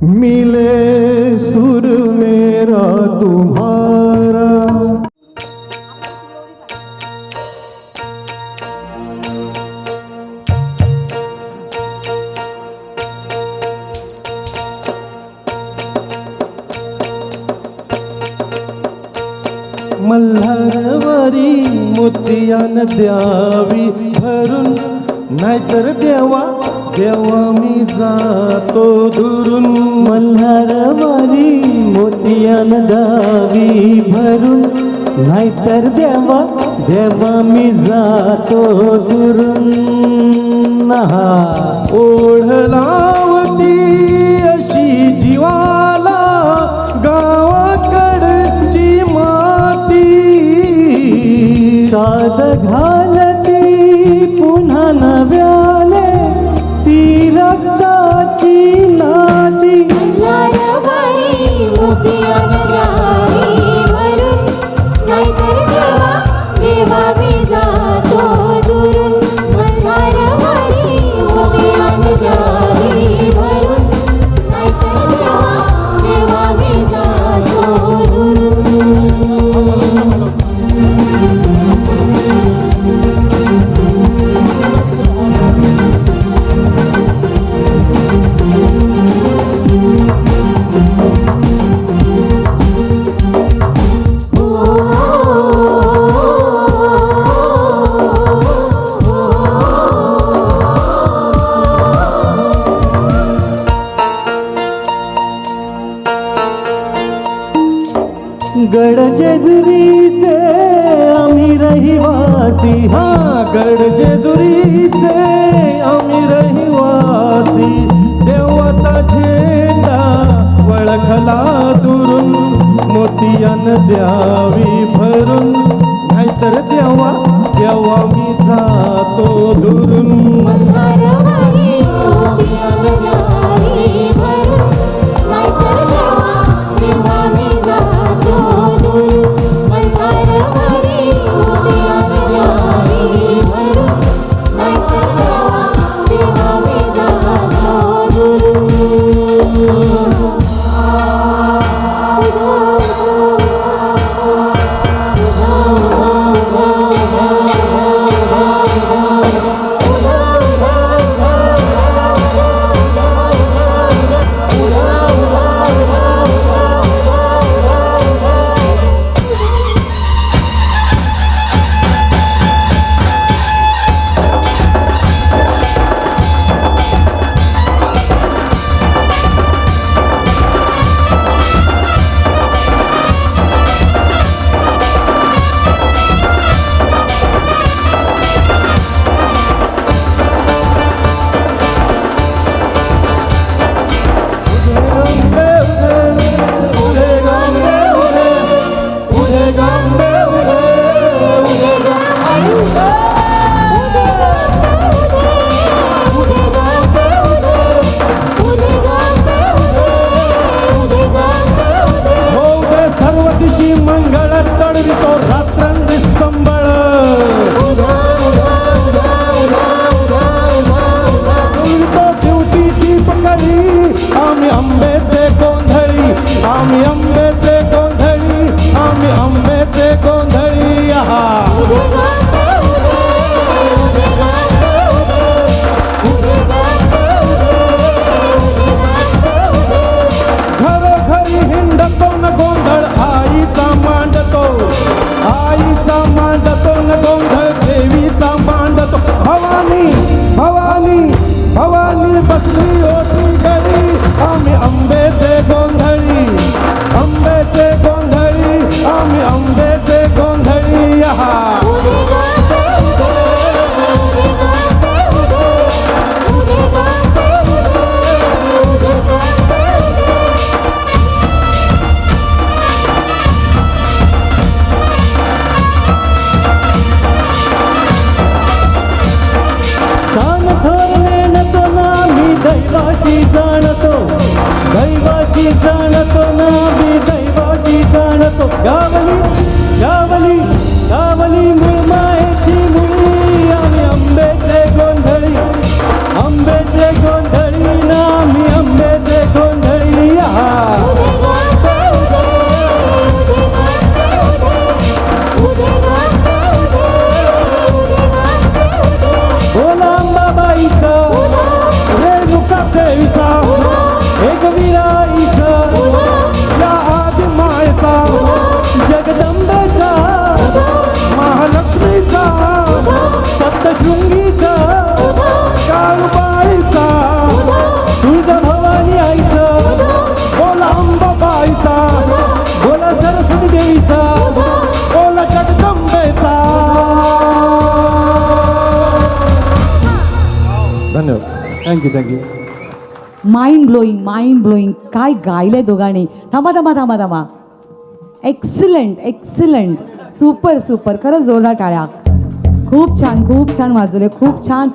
मिले सुर मेरा तुम्हारा। मल्हारवारी मोतियान द्यावी भरून, नाहीतर देवा देवा मी जातो दुरून। मल्हारवारी मोतियान द्यावी भरून, नाहीतर देवा देवा मी जातो दुरून। ओढ लावती अशी जीवाला गावाकडची माती, साद घालती पुन्हा नव्याने ती रक्ताची नाती। मल्हारवारी मोतियान द्यावी भरून, नाहीतर देवा देवा मी जातो दुरून। मल्हारवारी मोतियान द्यावी भरून, नाहीतर देवा देवा मी जातो दुरून। गड जेजुरीचे आम्ही रहिवासी। गड जेजुरीचे आम्ही रहिवासी, देवाचा झेंडा वळखला दुरून। मोतियान द्यावी भरून, नाहीतर देवा देवा मी जातो दुरून। मल्हारवारी मोतियान द्यावी भरून, नाहीतर देवा देवा मी जातो दुरून। मल्हारवारी मोतियान द्यावी भरून, नाहीतर देवा देवा मी जातो दुरून। देवीचा एकविराईचा या आदिमायचा जगदंबेचा महालक्ष्मीचा सप्तशृंगीचा काळूबाईचा तुळजाभवानी आईचा बोला अंबाबाईचा बोला सरस्वती देवीचा बोला जगदंबेचा. धन्यवाद. थँक्यू माइंड ब्लोईंग काय गायलंय दोघांनी. थांबा थांबा थांबा थांबा. एक्सिलंट सुपर खरंच जोरदार टाळ्या. खूप छान वाजवले खूप छान.